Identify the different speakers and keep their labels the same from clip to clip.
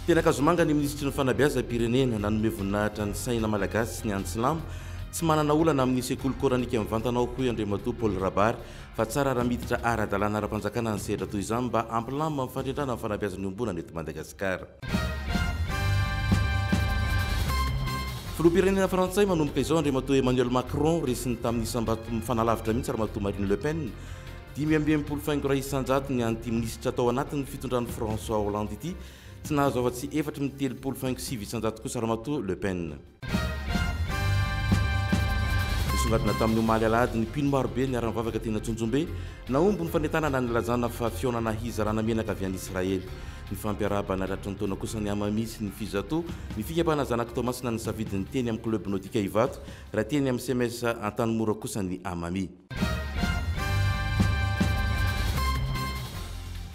Speaker 1: Tena Kazomanga ny ministry ny fanabeazam-pirenena nanome voninahitra ny saina malagasy sy ny ansilamo tsy manana olana amin'ny sekoly koranika amin'ny vantanao koa Andriamatoa Paul Rabary fa tsara raha miditra ara-dalàna ara-panjakana ny sehatra toy izany mba ampilamina amin'ny fandretrana amin'ny fanabeazan'ny ombonana eto Madagasikara. Filoham-pirenena frantsay manomboka izao Andriamatoa Emmanuel Macron resiny tamin'ny isam-bato mifanalavitra mihitsy Ramatoa Marine Le Pen 5.5 isan-jato ny anti-ministra tao anatin'ny fitondran'ny François Hollande ity tsy nahazo afa-tsy 4.5 isan-jato kosa Ramatoa Le Pen. Nisongadina tamin'ny omaly alahady ny mpino marobe ny aran'nivavaka tena Tsonjombe naombo ny fanentanana ny lazana fa fionana hizarana menaka avy any Israely. Ny fampiarabana ratry ny taona kosa ny amami sy ny fizato ny fikapana zanaka Tomasina ny savidiny teny amin'ny club nautique Ivato raha teny amin'ny SMS Antanimora kosa ny amami.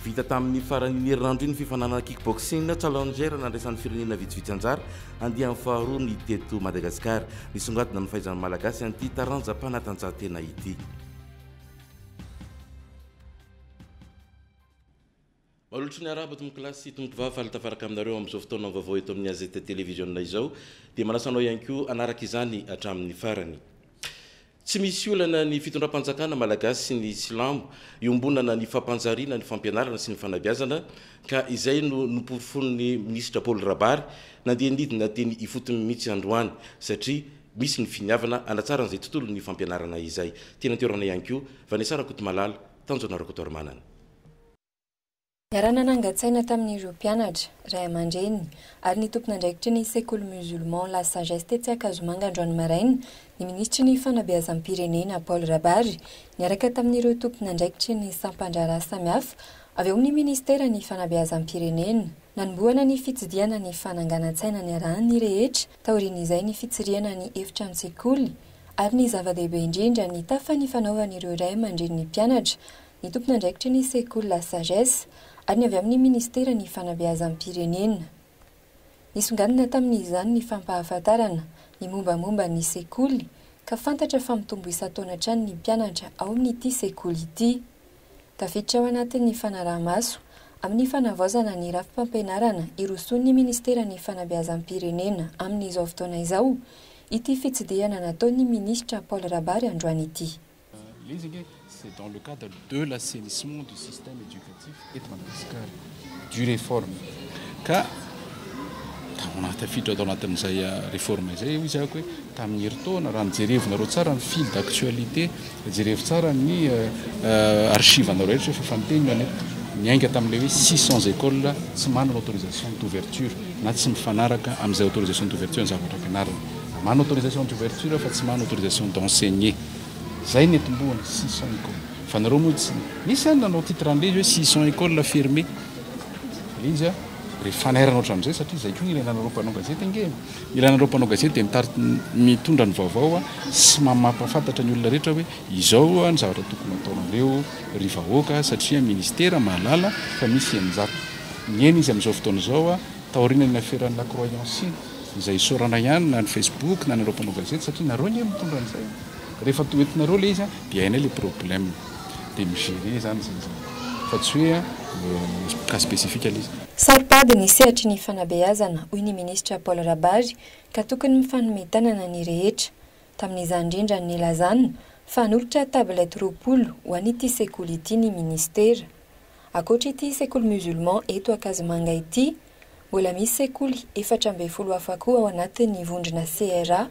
Speaker 1: Vita tamin'ny faran'ny herinandro ny fifanana kickboxing challenger nandraisan'ny firenena vitsivitsy anjara andian'ny faharoa ny teto Madagasikara nisongadina amin'ny fahaizan'ny malagasy an'ity taranjam-panatanjahantena ity. Malotry ny araba tomoko lasy tomoko vava falitafaraka aminareo amin'izao fotoana vaovao eto amin'ny AZT télévision izao dia manasanao ihany koa anaraka izany hatramin'ny farany. Tsy misy olana ny fitondram-panjakana malagasy sy ny silamo iombonana ny fampanjariana ny fampianarana sy ny fanabeazana ka izay no noporofony ministra Paul Rabary nandeha nidina teny ifotony mihitsy androany satria misy ny finiavana anatsara n'izay tontolo ny fampianarana izay tena toerana ihany koa Vanessa Rakotomalala Tanjona Rakotomanana.
Speaker 2: Niarana nangatsaina tamin'ireo mpianatra ray aman-dreny ary ny tompon'andraikitry ny sekoly musulman La Sagesse tetsy Kazomanga androany maraina ny ministry ny fanabeazam-pirenena Paul Rabary niaraka tamin'ireo tompon'andraikitry ny sampandrara samihafa avy ao amin'ny ministera ny fanabeazam-pirenena nanomboana ny fitsidiana ny fananganan-tsaina ny arahan'ny rehetra taorian'izay ny fitsiriana ny efitra amin'ny sekoly ary ny zava-dehibe indrindra ny tafany fanaovan'ireo ray aman-dreny ny mpianatra ny tompon'andraikitry ny sekoly La Sagesse ary ny avy amin'ny ministera ny fanabeazam-pirenena. Nisongadina tamin'izany ny fampahafantarana ny mombamomba ny sekoly ka fantatra fa mitombo isa-taona hatrany ny mpianatra ao amin'ity sekoly ity. Tafiditra ao anatin'ny fanaraha-maso amin'ny fanavaozana ny rafi-pampianarana iroson'ny ministera ny fanabeazam-pirenena amin'izao fotoana izao ity fitsidihana nataon'ny ministra Paul Rabary androany ity.
Speaker 3: C'est dans le cadre de l'assainissement du système éducatif et Madagasikara, du réforme. Ka on a tafiditra ao anatin'izay réforme izay izy hoe tamin'ny herintaona raha nijerevinareo tsara ny fil d'actualité, jerevo tsara ny archive-nareo rehetra fa fanteniny miainga tamin'ilay hoe 600 écoles tsy manana autorisation d'ouverture na tsy mifanaraka amin'izay autorisation d'ouverture ny zavatra ampianarana. Manana autorisation d'ouverture fa tsy manana autorisation d'enseigner. Zay ny tomboana 600 écoles. Fa nareo moa tsy misy any nanao titre an'ilay hoe 600 écoles fermées. Izy rehefa nairana oatra amin'izay satria zay koa ilainareo mpanao gazety ange. Ilainareo mpanao gazety dia mitondra ny vaovao sy mampafantatra ny olona rehetra hoe izao ny zavatra tokony ataonareo ry vahoaka satria ministera mahalala fa misy enjara. Miaina izy amin'izao fotoana izao taoriana ny affaire la croyance izay isorana ihany na ny Facebook na nareo mpanao gazety satria nareo ny mitondra an'izay. Rehefa toetinareo le izy dia hainay le problème dia migérer zany fa tsy hoe cas spécifique izy.
Speaker 2: Saripady ny sehatry ny fanabeazana hoy ny ministra Paul Rabary ka tokony mifanometanana ny rehetra tamin'izany indrindra ny lazana fa hanolotra tablety 20 ho an'ity sekoly ity ny ministera. Akoatra ity sekoly musulman eto Kazomanga ity mbola misy sekoly 410 hafa koa ao anatin'ny vondrona CRA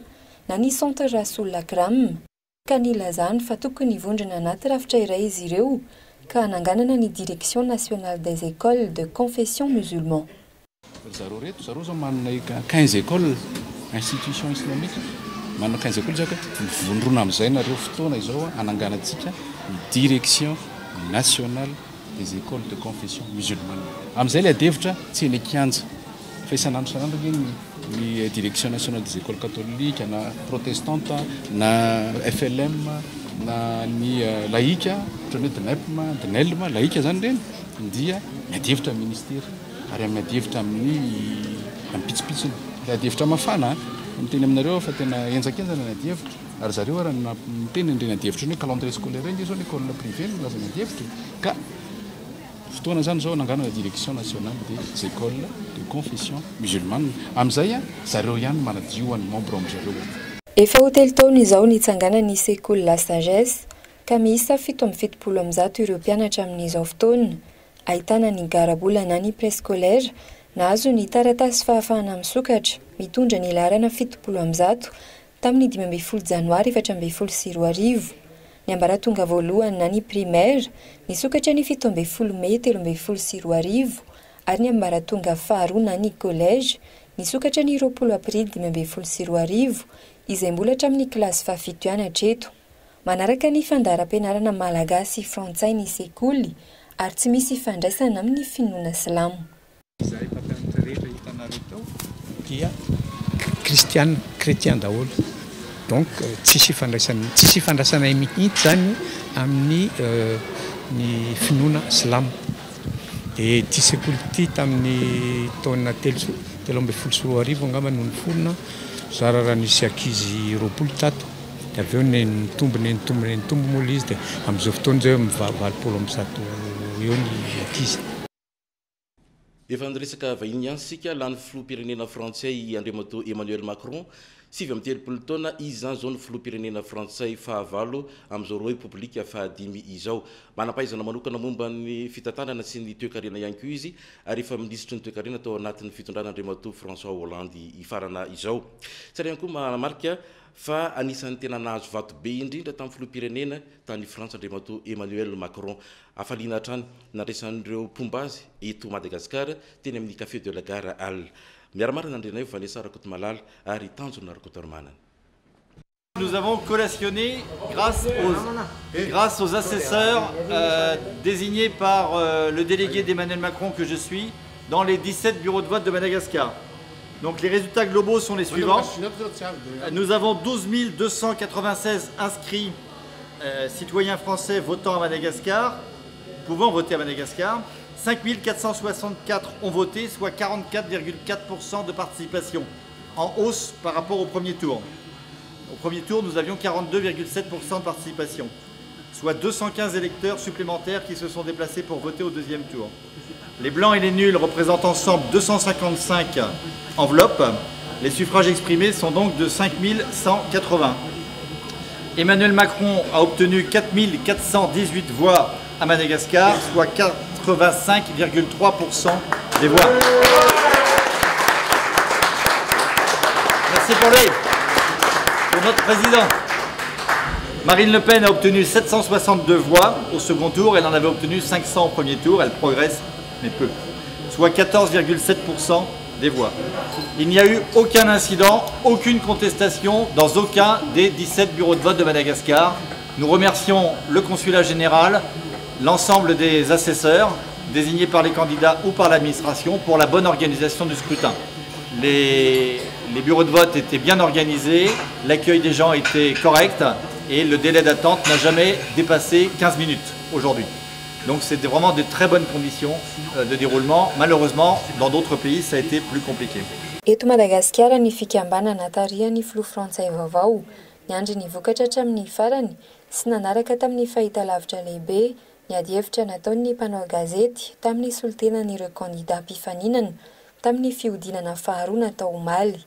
Speaker 2: na ny Centre Rasoul Lakram ka nilazany fa tokony vondrona anaty rafitra iray izy ireo ka ananganana ny Direction nationale des écoles de confession musulman.
Speaker 3: Zareo reto zareo zao manana 15 écoles institution islamique manana 15 écoles zaka mivondrona amin'izay nareo fotoana izao ananganantsika ny Direction nationale des écoles de confession musulmane. Amin'izay le adevitra tsy eny kianja fa isan'andro san'andro ny Direction nationale des écoles catholiques na protestante na FLM na ny laïque ohatran'ny DNELM laïque zany reny dia miadevitra ministera ary miadevitra amin'ny pitsopitsony miadevitra mafana miteny aminareo fa tena enjakenjana ny adevitra ary zareo raha miteny ndreny adevitra hoe calendrier scolaire iny zao l'école privée laza ny adevitra ka fotoana zany zao nangana la direction nationale des écoles de confession musulmane amin'izay a zareo ihany manadio ny membre amin'zareo.
Speaker 2: Efa ho telo taona izao nitsangana ny sekoly La Sagesse ka miisa 770 ireo mpianatra amin'izao fotoana. Ahitana ny garabola na ny préscolaire nahazo ny taratasy fahafahana misokatra mitondra ny larana 70 tamin'ny 12 janoary 2024. Ny ambaratonga voalohany na ny primaire nisokatra ny 17 Mey 2024 ary ny ambaratonga faharoa na ny collège nisokatra ny 20 Aprily 2024 izay mbola hatramin'ny kilasy fahafito ihany hatreto. Manaraka ny fandaharam-pianarana malagasy frantsay ny sekoly ary tsy misy fandraisana amin'ny finoana silamo.
Speaker 4: Izay mpampianatra rehetra hitanareo tao dia kristiana chrétien daholo. Donc tsisy fandraisana mihitsy zany amin'ny ny finoana silamo. Dia ty sekoly ty tamin'ny taona 2024 angamba no niforona zara raha nisy ankizy 23. Dia avy eo nitombo mola izy dia amin'izao fotoana zay mivalopolo amby 100 eo ny ankizy.
Speaker 1: Efa niresaka vahiny ihany sika lany filoham-pirenena frantsay Andriamato Emmanuel Macron 7 taona izy zany zao ny filoham-pirenena frantsay fahavalo amin'izao république fahadimy izao. Manampahaizana manokana momba ny fitantanana sy ny toe-karena ihany koa izy ary efa minisitry ny toe-karena tao anatin'ny fitondrana Andriamato François Hollande ifarana izao. Tsara ihany koa manamarika fa anisan'ny tena nahazo vato be indrindra tamin'ny filoham-pirenena tany Frantsa Andriamato Emmanuel Macron. Afaliana hatrany naresan'ireo pombazy eto Madagascar teny amin'ny Café de la Gare Halle. Miaramarina andrena io Vanessa Rakotomalala ary Tanjona Rakotormana.
Speaker 5: Nous avons collationné grâce aux assesseurs désignés par le délégué d'Emmanuel Macron que je suis dans les 17 bureaux de vote de Madagascar. Donc les résultats globaux sont les suivants. Nous avons 12 296 inscrits citoyens français votant à Madagascar, pouvant voter à Madagascar. 5 464 ont voté, soit 44,4% de participation, en hausse par rapport au premier tour. Au premier tour, nous avions 42,7% de participation, soit 215 électeurs supplémentaires qui se sont déplacés pour voter au deuxième tour. Les blancs et les nuls représentent ensemble 255 enveloppes. Les suffrages exprimés sont donc de 5 180. Emmanuel Macron a obtenu 4 418 voix à Madagascar, soit 85,3% des voix. Merci pour notre président. Marine Le Pen a obtenu 762 voix au second tour, elle en avait obtenu 500 au premier tour, elle progresse, mais peu, soit 14,7% des voix. Il n'y a eu aucun incident, aucune contestation dans aucun des 17 bureaux de vote de Madagascar. Nous remercions le consulat général, l'ensemble des assesseurs désignés par les candidats ou par l'administration pour la bonne organisation du scrutin. Les bureaux de vote étaient bien organisés, l'accueil des gens était correct et le délai d'attente n'a jamais dépassé 15 minutes aujourd'hui. Donc c'était vraiment de très bonnes conditions de déroulement. Malheureusement, dans d'autres pays, ça a été plus compliqué.
Speaker 2: Eto Madagasikara ny fikambanana tarihany filoha frantsay vaovao niandry ny vokatra hatramin'ny farany sy nanaraka tamin'ny fahitalavitra lehibe ny adi-hevitra nataon'ny mpanao gazety tamin'ny solotenan'ireo kandida mpifaninana tamin'ny fihodinana faharoa natao omaly.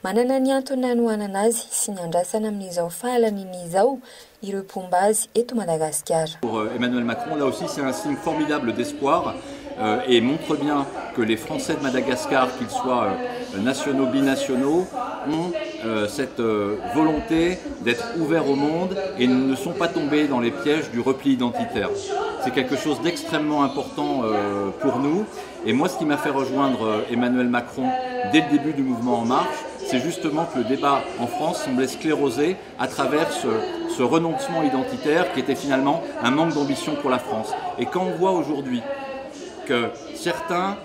Speaker 2: Manana ny antony nanohanana azy sy ny andrasana amin'izao fahalan'izao ireo pombazy eto Madagasikara.
Speaker 6: Pour Emmanuel Macron, là aussi c'est un signe formidable d'espoir et montre bien que les Français de Madagascar, qu'ils soient nationaux, binationaux, ont cette volonté d'être ouverts au monde et ne sont pas tombés dans les pièges du repli identitaire. C'est quelque chose d'extrêmement important pour nous. Et moi, ce qui m'a fait rejoindre Emmanuel Macron dès le début du mouvement En Marche, c'est justement que le débat en France semblait sclérosé à travers ce renoncement identitaire qui était finalement un manque d'ambition pour la France. Et quand on voit aujourd'hui que certains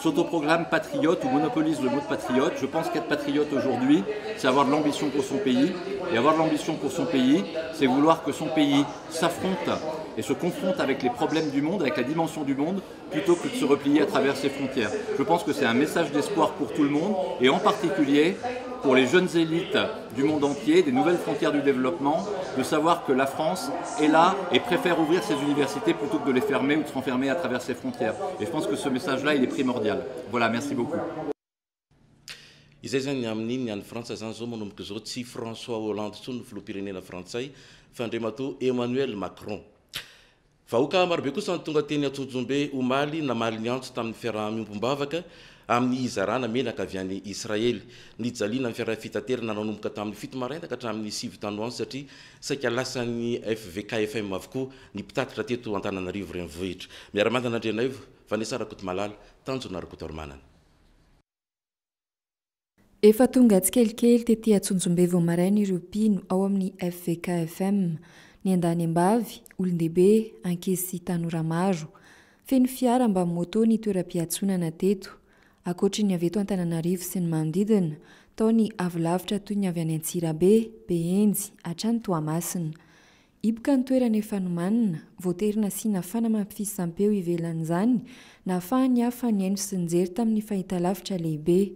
Speaker 6: s'autoproclament patriotes ou monopolisent le mot de patriote, je pense qu'être patriote aujourd'hui, c'est avoir de l'ambition pour son pays. Et avoir de l'ambition pour son pays, c'est vouloir que son pays s'affronte et se confronte avec les problèmes du monde, avec la dimension du monde, plutôt que de se replier à travers ses frontières. Je pense que c'est un message d'espoir pour tout le monde, et en particulier pour les jeunes élites du monde entier, des nouvelles frontières du développement, de savoir que la France est là et préfère ouvrir ses universités plutôt que de les fermer ou de s'enfermer à travers ses frontières. Et je pense que ce message-là, il est primordial. Voilà, merci beaucoup.
Speaker 1: Izay zany amin'iny any Frantsa zany zao manomboka zao tsy François Hollande tsony ny filoham-pirenena frantsay fa andriamato Emmanuel Macron. Vahoaka marobe kosa ny tonga teny Antsonjombe omaly namaly ny antso tamin'ny fiaraha-miombom-bavaka amin'ny izarana menaka avy any Israely. Ny jaliana amin'ny fiaraha-fitaterana nanomboka tamin'ny 7 maraina ka hatramin'ny 7 tanoandro satria saika lasan'ny FVK-FM avokoa ny mpitatitra teto Antananarivo renivohitra. Miara-mandana Andrianaivo, Vanessa Rakotomalala, Tanjona Rakotormanana.
Speaker 2: Efa tonga tsikelikely tetỳ Antsonjombe vao maraina ireo mpino ao amin'ny FVK-FM. Ny andany ambavy, olon-dehibe, ankizy sy tanora maro. Feno fiara mba moto ny toeram-piatsonana teto. Ankoatry ny avy eto Antananarivo sy ny manodidina, tao ny avolavitra toy ny avy any Antsirabe, Behenjy, hatrany Toamasina. Iboka ny toerana efa nomanina, voaterina sy nafana mampifisampeo ivelan'izany, nafahany hafa ny aino sy nijery tamin'ny fahitalavitra lehibe.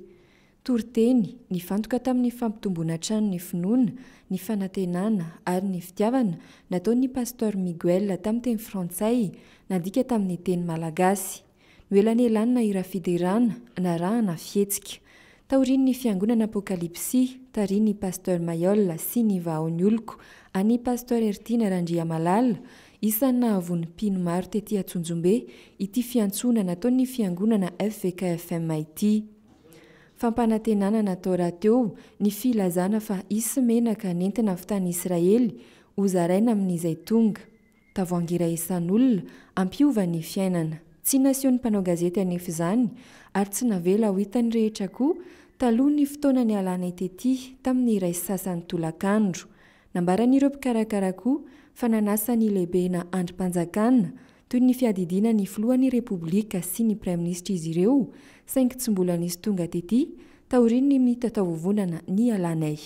Speaker 2: Torteny, ny fantoka tamin'ny fampitomboana trano ny finoana, ny fanantenana ary ny fitiavana nataon'ny pasteur Miguel tamin'ny teny frantsay, nadika tamin'ny teny malagasy. Noelanelana ira fiderana, narahana fietsika. Taoriany ny fiangonana Apokalipsy, tariany pasteur Mayol sy ny vahaony oloko, any pasteur Ertina Randriamalala, isan'ny nahavon'ny mpino maro tetỳ Antsonjombe, ity fiantsona nataon'ny fiangonana FVK-FM ity. Fampanantenana natao rahateo ny filazana fa isy menaka nentina avy tany Israely ho zaraina amin'izay tonga. Tavoahangy iray isan'olona ampiova ny fiainana. Tsy nasiony mpanao gazety anefa izany ary tsy navela ho hitany rehetra koa taloha ny fotoana ny alana tetỳ tamin'ny iray sasan'ny tolakandro. Nambaran'ireo mpikarakara koa fa nanasany lehibe na androm-panjakana toy ny fiadidiana ny filohan'ny Repoblika sy ny Praiministra izy ireo, saingy tsy mbola nisy tonga tetỳ, taoriany mitatao-vovonana ny alanay.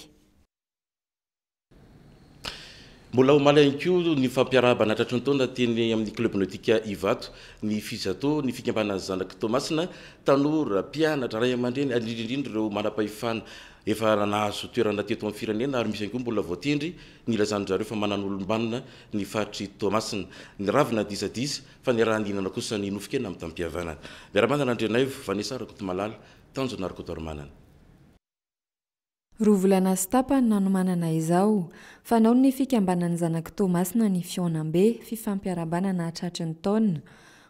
Speaker 1: Mbola omaly ihany koa ny fampiarahana tratry ny taona teny amin'ny club nautique Ivato, ny fizato, ny fikambanana zanaka Tomasina, tanora, mpianatra, ray aman-dreny, indrindra ireo manam-pahefana efa nahazo toerana teto amin'ny firenena ary misy ihany koa mbola voatendry ny lazan'zareo fa manan'olombanina ny faritry Tomasina. Ny ravina disadisa fa ny raha andinana kosa ny nofokena amin'ny tampihavanana. Miara-mandana Andrianaivo, Vanessa Rakotomalala, Tanjona Rakotormanana.
Speaker 2: Rovolana sy tapany nanomanana izao, fanao ny fikambanany zanaka Tomasina ny Fionambe, fifampiarabanana hatratry ny taona.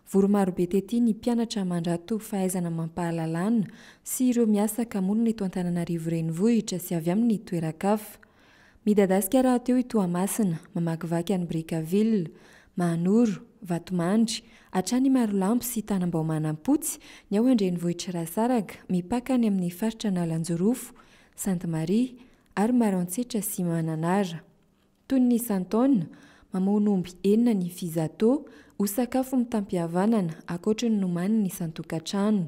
Speaker 2: Voromarobe tetỳ ny mpianatra mandrato fahaizana mampahalalana sy ireo miasa kamonina eto Antananarivo renivohitra sy avy amin'ny toeran-kafa. Midadasika raha teo i Toamasina, mamakivaky any Brickaville, Mahanoro, Vatomandry, hatrany Marolampy sy Tanambao-Manampotsy, ny ao an-drenivohitra Rasaraka, mipaka ny amin'ny faritra Nalanjorofo, Sainte Marie ary Maroantsetra sy Mananara. Toy ny Santaona, mamono omby enina ny fizato, ho sakafo mitampihavanana ankoatra ny nomaniny ny santokantrano.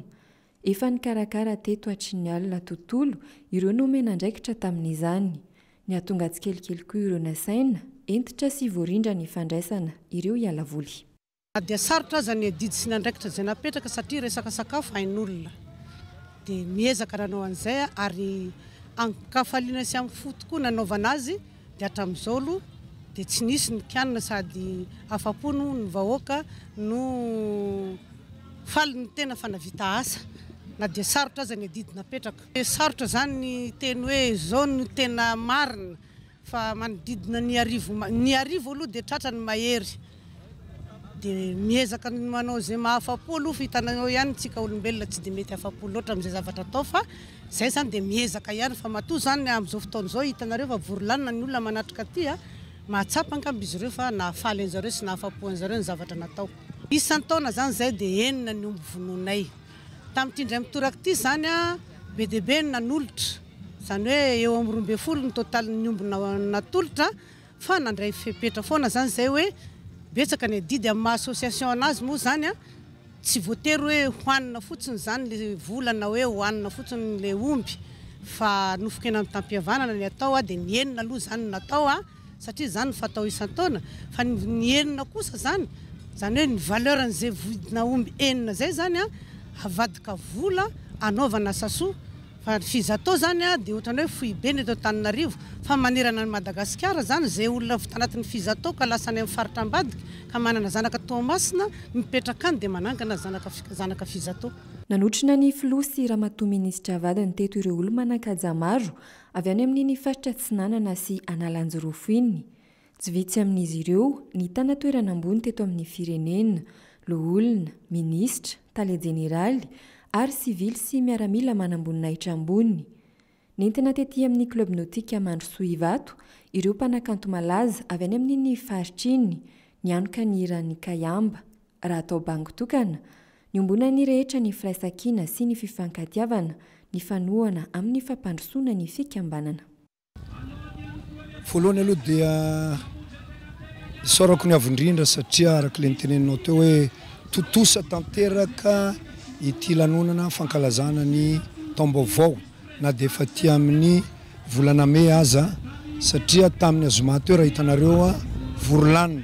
Speaker 2: Efa ny karakara teto atrin'ny alina tontolo, ireo nomena andraikitra tamin'izany. Ny atonga tsikelikely koa ireo nasaina, entitra sy voarindra ny fandraisana ireo hialavoly.
Speaker 7: Dia sarotra aza ny didy sy ny andraikitra izay napetraka satria resaka sakafo hain'olona. Dia miezaka nanao an'izay ary ankafaliana sy amin'ny fo tokoa nanaovana azy dia hatramin'izao aloha dia tsy nisy ny kianina sady afapono ny vahoaka no faly ny tena fanavita asa. Na dia sarotra aza ny didy napetraka. Sarotra zany ny teny hoe zao no tena marina fa manodidina ny arivo aloha dia tratra ny mahery. Dia miezaka manao zay mahafapo aloha fa hitanao ihany tsika olombelona tsy dia mety hafapo loatra amin'izay zavatra atao fa zay zany dia miezaka ihany fa matoa zany amin'izao fotoana izao hitanareo fa vorolanina ny olona manatrika aty mahatsapa ankamby izy ireo fa nahafaly an'izareo sy nahafapo an'izareo ny zavatra natao. Isan-taona zany zay dia enina ny omby vonoinay. Tamin'ity indray mitoraka ity zany be dia be nanolotra. Zany hoe eo amin'ny 12 ny totalin'ny omby natolotra fa nandray fepetra foana zany zay hoe betsaka ny didy amin'ny association anazy moa zany tsy voatery hoe hoanina fotsiny zany le volana hoe hoanina fotsiny le omby fa nofokena amin'ny tampihavanana ny atao dia ny enina aloha zany natao satria zany fatao isan-taona fa ny enina kosa zany hoe ny valeur an'izay vidina omby enina zay zany avadika vola anaovana sasoa fa fizato zany a dia ohatrany hoe foibe ny eto Antananarivo fa manerana ny Madagasikara zany zay olona vita anatin'ny fizato ka lasa any amin'ny faritra ambadika ka manana zanaka Toamasina mipetraka any dia manangana zanaka fizato.
Speaker 2: Nanotrina ny filoha sy ramatoa minisitra vadiny teto ireo olo-manan-kaja maro avy any amin'ny faritra Tsinanana sy Analanjorofo iny. Tsy vitsy amin'izy ireo ny tana toerana ambony teto amin'ny firenena, loholona, minisitra, tale jeneraly ary sivily sy miaramila manamboninaitra ambony. Nentina tetỳ amin'ny club nautique Mandrosoa Ivato, ireo mpanakanto malaza avy any amin'ny faritra iny, ny anoka ny Rany Kayamba, raha atao bango tokana, ny ombona ny rehetra ny firaisan-kina sy ny fifankatiavana, ny fanohana amin'ny fampandrosoana ny fikambanana.
Speaker 8: Voalohany aloha dia isaorako ny avindrindra satria araka ilay niteneninao teo hoe totosa tanteraka ity lanonana fankalazana ny taom-baovao na dia efa ty amin'ny volana May aza satria tamin'ny azoma teo raha hitanareo vorolanina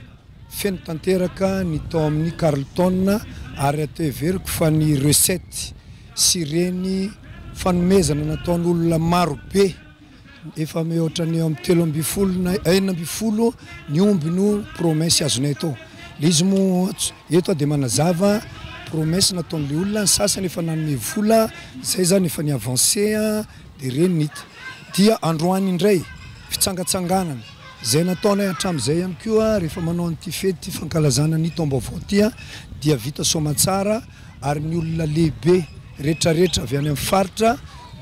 Speaker 8: feno tanteraka ny tao amin'ny Carlton ary atao everiko fa ny recette sy reny fanomezana nataon'olona maro be efa mihoatra ny amin'ny 3 na 4 ny omby no promesse azonay tao. Izy mo eto dia manazava promesse nataon'ilay olona ny sasany efa nanome vola zay zany efa ny avancé dia reny nita dia androany indray fitsangatsanganana zay nataonay hatramin'izay ihany koa rehefa manao an'ity fety fankalazana ny taom-baovao ty dia vita somatsara ary ny olona lehibe rehetrarehetra avy any amin'ny faritra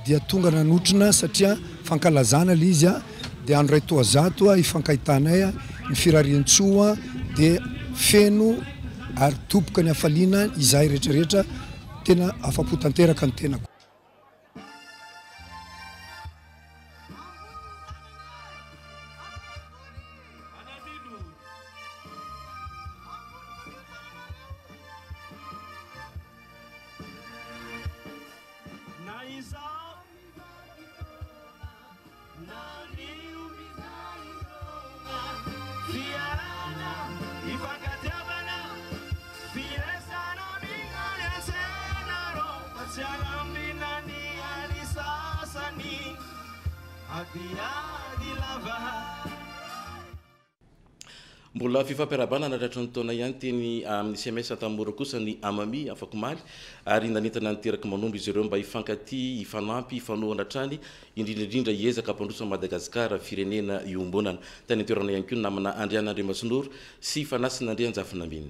Speaker 8: dia tonga nanotrona satria fankalazana ilay izy dia andro ray toazato ifankahitanay ny firarian-tsoa dia feno ary topoka ny hafaliana izahay rehetrarehetra tena afapo tanteraka ny tenako.
Speaker 1: Mbola fifampiarabana natratra ny taona ihany teny amin'ny SMS tamora kosa ny amami afaka maly ary nanentana niteraka manombo izy ireo mba hifankaty ifanampy ifanohana trany indrindraindrindra hiezaka ampandroso Madagasikara firenena iombonana tany toerana ihany koa namana Andrianandriamasinoro sy Fanasin'Andria Njafinambiny.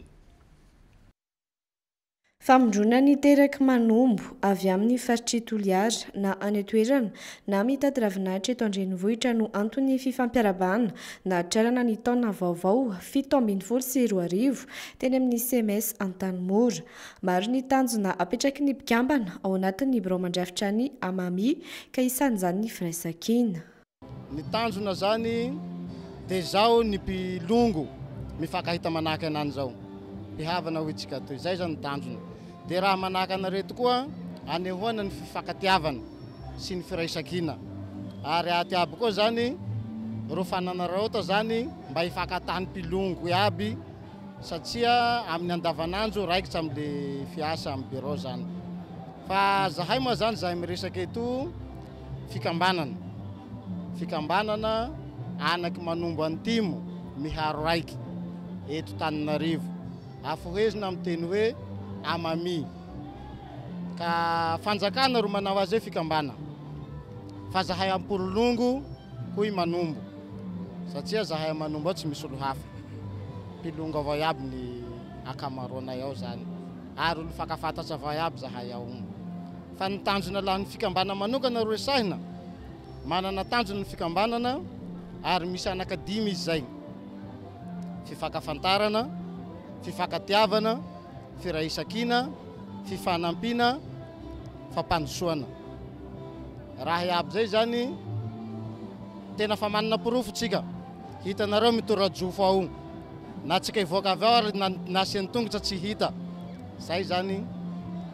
Speaker 9: Famondrona ny teraka manombo avy amin'ny faritra Toliara na any toerana na mitady ravinahitra eto Andrenivohitra no antony fifampiarabana na trarana ny taona vaovao 7-20 teny amin'ny CMS Antanimora. Maro ny tanjona apetraky ny mpikambana ao anatin'ny birao mandrafitra ny amami ka isan'izany ny firaisan-kina.
Speaker 10: Ny tanjona zany dia zao ny mpilongo mifankahita manahaka anany zao mpihavana hoitsika toy izay zany tanjona. Dia raha manahaka anareto koa anehoana ny fifankatiavana sy ny firaisan-kina ary atiaby koa zany ro fananarota zany mba hifankatany mpilongo iaby satria amin'ny andavanandro raikitra amin'le fiasa amin'ny bureau zany. Fa zahay moa zany zahay miresaka eto fikambanana anaky manombo antimo miharo raiky eto Tananarivo afohezina amin'ny teny hoe amami ka fanjakana ro manao azy fikambana fa zahay ampolongo hoy manombo satria zahay manombo tsy misy olo hafa pilongo avao iaby ny akamaroanay ao zany ary olo fakafantatra avao iaby zahay ao. Fa ny tanjona laha ny fikambana manokana ro resahina manana tanjona ny fikambanana ary misy anakadimy izy zay: fifakafantarana, fifankatiavana, firaisan-kina, fifanampiana, fampandrosoana. Raha iaby zay zany tena fa manana porofotsika hitanareo mitora-jofo ao na tsika ivoaka avy ao ary nasiany tongotra tsy hita zay zany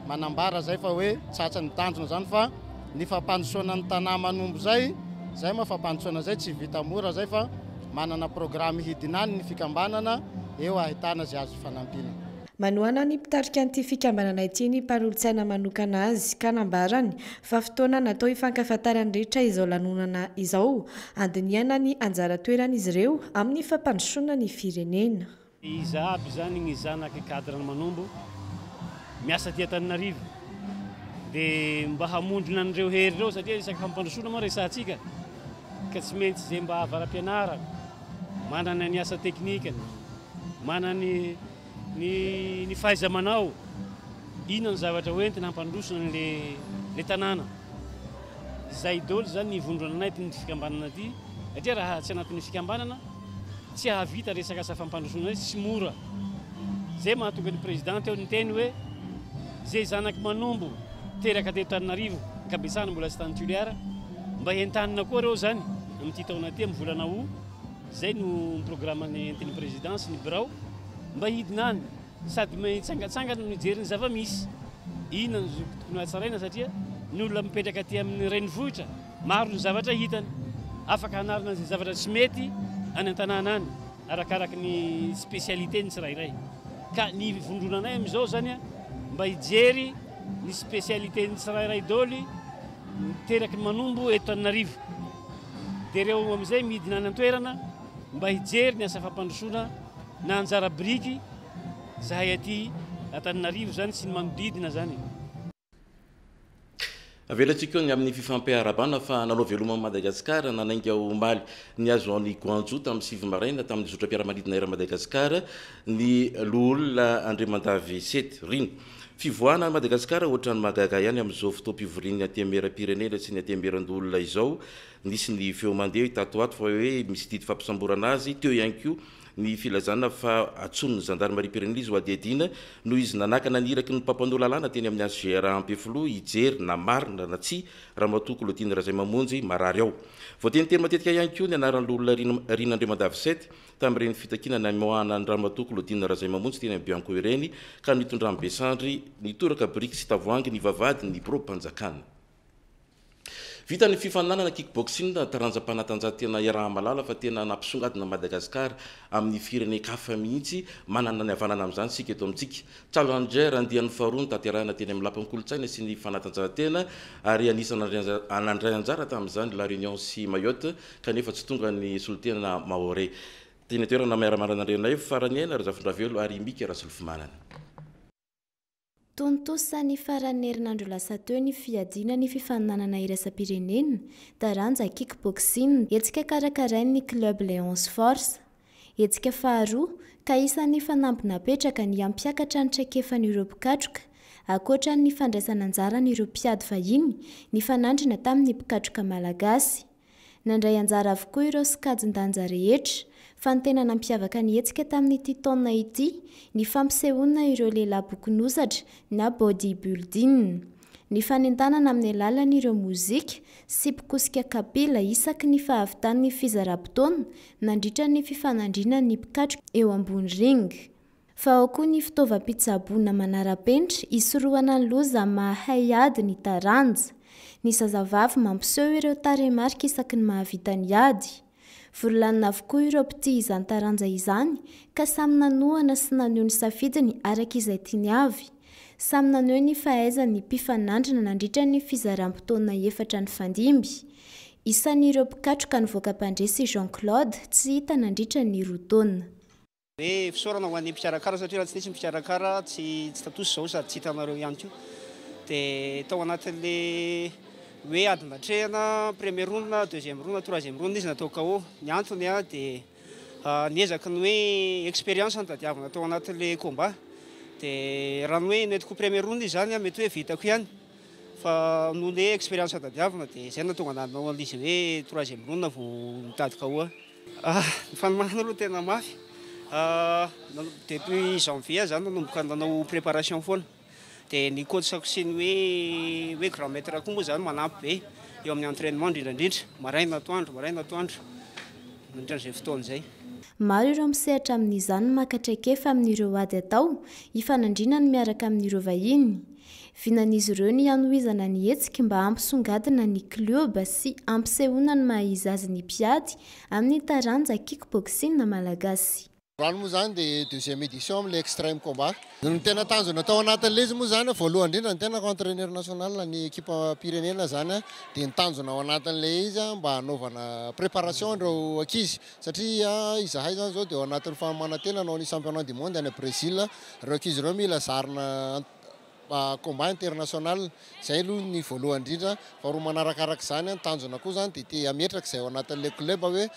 Speaker 10: manambara zay fa hoe tsatsa ny tanjona zany fa ny fampandrosoana ny tanà manombo zay moa fampandrosoana zay tsy vita mora zay fa manana programme hidinany ny fikambanana eo ahitana zay azo fanampiana.
Speaker 9: Manoana ny mpitarika an'ity fikambanana ity ny mpanolotsaina manokana azy ka nambarany fa fotoana natao hifankafantarany rehetra izao lanonana izao andiniana ny anjara toeran'izy ireo amin'ny fampandrosoana ny firenena.
Speaker 11: Izy aby zany ny zanaka cadre Manombo miasa aty Antananarivo dia mba hamondrona an'ireo hery ireo satria isaka fampandrosoana moa resahantsika ka tsy maintsy izay mba avaram-pianarana manana ny asa teknikany manana ny fahaiza-manao inona ny zavatra hoentina hampandrosona le tanàna izay daholo zany ny vondrona anay ty fikambanana ity satria raha tsy anatin'ny fikambanana tsy ahavita resaka asa fampandrosoana tsy mora zay mahatonga ny président teo niteny hoe zay zanaky Manombo teraka teto Antananarivo kabetsahana mbola tsy tany toliara mba entanina koa reo zany amin'ity taona ty amin'ny volana août zay no programme ny anteny présidence ny birao mba hidinany sady mitsangatsangana mijery ny zava-misy inona ny tokony hatsaraina satria ny olona mipetraka aty amin'ny renivohitra maro ny zavatra hitany afaka hanarina zay zavatra tsy mety any an-tanàna any arakaraky ny spécialité ny tsirairay ka ny vondronanay amin'izao zany mba hijery ny spécialité ny tsirairay daholo teraky Manombo eto Antananarivo dia reo amin'izay midina any an-toerana mba hijery ny asa fampandrosoana na anjara biriky zahay aty Antananarivo zany sy ny manodidina zany.
Speaker 1: Avelatsika ny amin'ny fifampiarabana fa nanao veloma Madagasikara nanainga omaly ny azo any Guangzhou tamin'ny sivy maraina tamin'ny zotra-piaramanidina era Madagasikara ny loholona Andriamandavy 7 rino. Fivoana Madagasikara ohatrany magaga ihany amin'izao fotoam-pivoriany aty Amera-pirenena sy ny aty Ameran-dolona izao nisy ny feo mandeha tatoato fa hoe misy didy fampisamborana azy teo ihany koa ny filazana fa atson'ny gendarmerie pyrénéenne izy ho adiadina no izy nanakana niraky ny mpampanola lalàna teny amin'ny AGR Ampeflo hijery na marina na tsy raha matoko Lotine Razaimamonjy marary ao. Voateniteny matetika ihany koa ny anaran'ny olona Rina Andriamandavy 7 tamin'ireny fitakinana moana ny rahamatoko Lotine Razaimamonjy teny amin'ny Bianco ireny ka nitondra amin'ny Besandry nitoraka briky sy tavoahangy ny vavady ny pro-mpanjakana. Vita ny fifananana kickboxing taranjam-panatanjahantena iaraha-malala fa tena nampisongadina Madagasikara amin'ny firenena-kafa mihitsy manana ny havanana amin'izany sika eto amintsika. Challenger andian'ny faharoa ny tanterahina teny amin'ny lapan'ny kolontsaina sy ny fanatanjahantena ary anisany anandray anjara tamin'izany La Réunion sy Mayotte kanefa tsy tonga ny solotena Maoré. Teny toerana miara-mananareo farany aina Razafindravelo ary Mika Rasolofimanana.
Speaker 12: Tontosa ny faran'ny herinandro lasa teo ny fiadiana ny fifaninanana iraisam-pirenena taranja kickboxing etsika karakarain'ny club Léonce Force. Etsika faharoa ka isan'ny fanampina petraka ny ampiakatra ny traikefan'ny Europekatroka akoatra ny fandraisana anjara ny Europeady vahiny ny fanandrina tamin'ny mpikatroka malagasy. Nandray anjara avokoa ireo sikajin-danja rehetra fa ny tena nampiavaka ny etsika tamin'ity taona ity ny fampisehoana ireo lehilahy bokon'osatra na bodybuilding, ny fanentanana amin'ny alalan'ny ireo mozika sy mpikosika kapila isaky ny fahavitan'ny fizaram-potoana nandritra ny fifanandrina ny mpikatroka eo ambony ring. Fa ao koa ny fitaovam-pitsaboana manara-penitra isorohana ny loza mahay ady ny taranja. Ny zazavavy mampiseho ireo taremarika isaky ny mahavita ny ady. Vorolanina avokoa ireo mpity izany taranja izany ka samy nanohana sy naneho ny safidiny araka izay tiany avy. Samy naneho ny fahaizany mpifanandrina nandritra ny fizaram-potoana 4 ny fandimby. Isan'ireo mpikatroka nivoaka mpandresy Jean-Claude tsy hita nandritra ny roa taona.
Speaker 13: Hoe fisaorana ho an'ny mpikarakara satria raha tsy nisy mpikarakara tsy tatosy izao sady tsy hitanareo ihany koa. Dia tao anatin'le hoe adina trehana premier round na deuxième round na troisième round izy natao KO. Ny antony dia niezaky ny hoe expérience ny tadiavina tao anatin'le combat. Dia raha ny hoe netiko premier round izy zany mety hoe vitako ihany fa noho le expérience tadiavina dia izay natonga nanao an'izy hoe troisième round vao mitady KO. Ny fanomanana aloha tena mafy. Depuis janvier zany nanomboka nanao préparation foana. Dia ny coachako sy ny hoe grand maître koa moa zany manampy be eo amin'ny entraînement indrindrandrindra maraina atoandro mandritran'izay fotoana izay.
Speaker 12: Maro ireo misehatra amin'izany makatraikefa amin'ireo ady atao hifanandrina ny miaraka amin'ireo vahiny. Vinan'izy ireo ny hanohizana ny hetsika mba hampisongadina ny club sy hampisehoana ny maha izy azy ny mpiady amin'ny taranja kickboxing malagasy.
Speaker 10: Rano moa zany dia deuxième édition amin'ilay extrême combat. Ny tena tanjona tao anatin'ilay izy moa zany voalohany indrindra ny tenako entraîneur national ny équipe pirenena zany dia ny tanjona ao anatin'ilay izy mba hanaovana préparation ireo ankizy satria izahay zany zao dia ao anatin'ny famanantena anao ny championnat du monde any Brésil ireo ankizy ireo mila zarina combat international zay aloha ny voalohany indrindra faharoa manarakaraka zany tanjona koa zany dia te ametraka izay ao anatin'ilay club hoe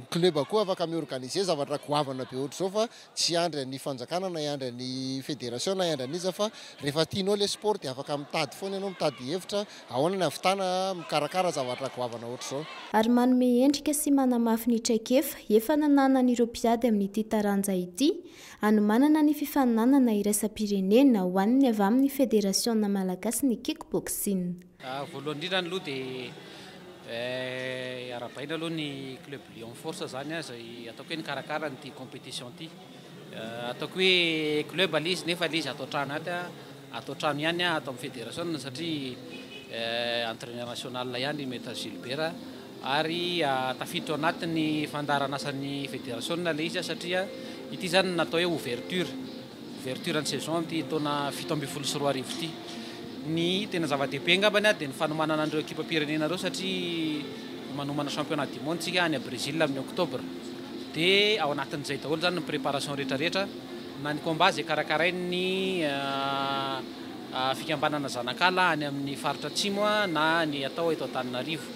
Speaker 10: club koa afaka miorganiser zavatra goavana be ohatra zao fa tsy andra ny fanjakana na andra ny fédération na andra n'iza fa rehefa tianao le sport dia afaka mitady foana ianao mitady hevitra ahoana ny avitana mikarakara zavatra goavana ohatra zao.
Speaker 12: Ary manome endrika sy manamafy ny traikefa efa nananan'ireo mpiady amin'ity taranja ity anomanana ny fifaninanana iraisam-pirenena ho an'ny avy amin'ny fédération malagasy ny kickboxing.
Speaker 14: Voalohany indrindra aloha dia arabaina aloha ny club Lion Force zany izay ataoko hoe nikarakara n'ity compétition ity. Ataoko hoe club alizy nefa izy atao trano atao trano ihany atao amin'ny fédération satria entraîneur national ihany Maître Gilbert ary tafiditra anatin'ny fandaran'asan'ny fédération ilay izy satria ity zany natao hoe ouverture ny saison amin'ity taona 17 ity. Ny tena zava-dehibe angambany dia ny fanomanana an'ireo ekipa pirenena ireo satria manomana championnat du monde tsika any a Brésil amin'ny octobre dia ao anatin'izay daholo zany ny préparation rehetrarehetra na ny combat zay karakarainy fikambanana zanakala any amin'ny faritra atsimo na ny atao eto Antananarivo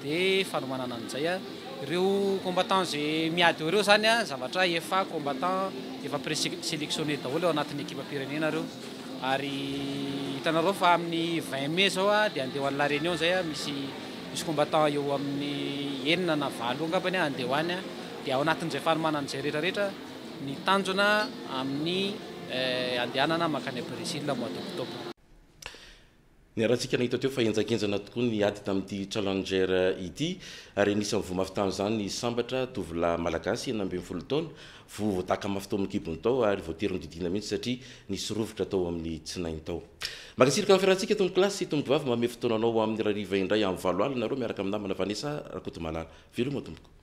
Speaker 14: dia fanomanana an'izay ireo combattant zay miady ireo zany zavatra efa combattant efa présélectionné daholo ao anatin'ny ekipa pirenena ireo ary hitanareo fa amin'ny 20 mai zao dia andeha ho an'ny La Réunion zay misy combattant eo amin'ny 9 na 9 angambany andeha ho any dia ao anatin'izay fanomanana an'izay rehetrarehetra ny tanjona amin'ny andehanana makany Brésil mois d'octobre.
Speaker 1: Ny rahantsika nahita teo fa enjakenjana tokoa ny ady tamin'ity challenger ity ary anisan'ny vomafitany zany ny sambatra tovolahy malagasy 12 taona voataka mafy tao amin'ny kibony tao ary voatery nodidina mihitsy satria nisy rovitra tao amin'ny tsinainy tao. Makasirika amin'ny fiarahantsika tompoko kilasy tompoko vavy mame fotoananao amin'ny rariva indray amin'ny 7 alina nareo miaraka amin'ny namana Vanessa Rakotomalala. Veloma tompoko.